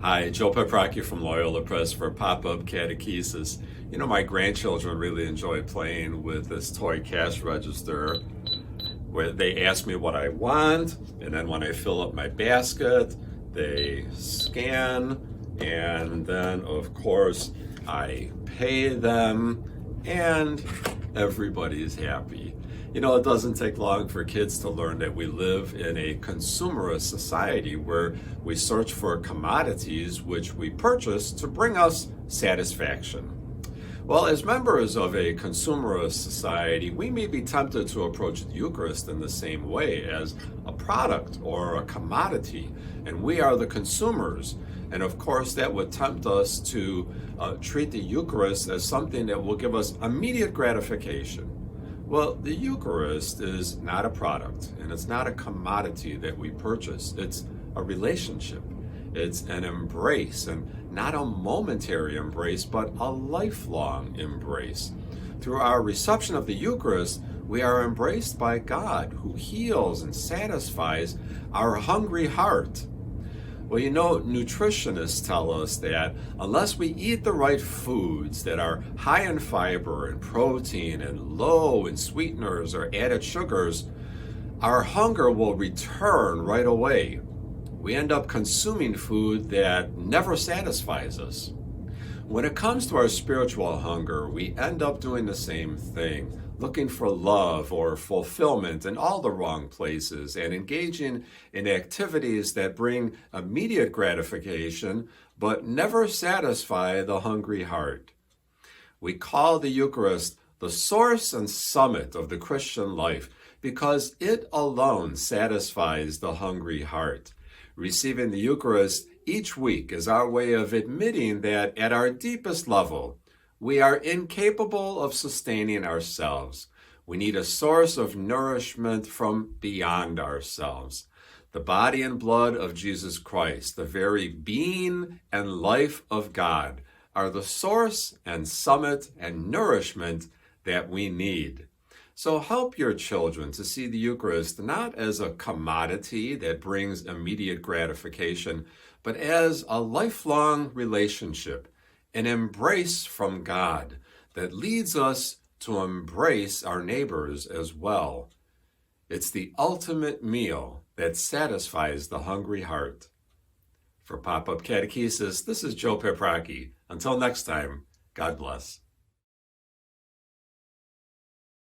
Hi, Joe Paprocki from Loyola Press for Pop-Up Catechesis. You know, my grandchildren really enjoy playing with this toy cash register where they ask me what I want, and then when I fill up my basket, they scan, and then, of course, I pay them, and everybody's happy. You know, it doesn't take long for kids to learn that we live in a consumerist society where we search for commodities which we purchase to bring us satisfaction. Well, as members of a consumerist society, we may be tempted to approach the Eucharist in the same way as a product or a commodity, and we are the consumers. And of course, that would tempt us to treat the Eucharist as something that will give us immediate gratification. Well, the Eucharist is not a product, and it's not a commodity that we purchase. It's a relationship. It's an embrace, and not a momentary embrace, but a lifelong embrace. Through our reception of the Eucharist, we are embraced by God, who heals and satisfies our hungry heart. Well, you know, nutritionists tell us that unless we eat the right foods that are high in fiber and protein and low in sweeteners or added sugars, our hunger will return right away. We end up consuming food that never satisfies us. When it comes to our spiritual hunger, we end up doing the same thing, looking for love or fulfillment in all the wrong places and engaging in activities that bring immediate gratification but never satisfy the hungry heart. We call the Eucharist the source and summit of the Christian life because it alone satisfies the hungry heart. Receiving the Eucharist each week is our way of admitting that at our deepest level, we are incapable of sustaining ourselves. We need a source of nourishment from beyond ourselves. The body and blood of Jesus Christ, the very being and life of God, are the source and summit and nourishment that we need. So help your children to see the Eucharist not as a commodity that brings immediate gratification, but as a lifelong relationship, an embrace from God that leads us to embrace our neighbors as well. It's the ultimate meal that satisfies the hungry heart. For Pop-Up Catechesis, this is Joe Paprocki. Until next time, God bless.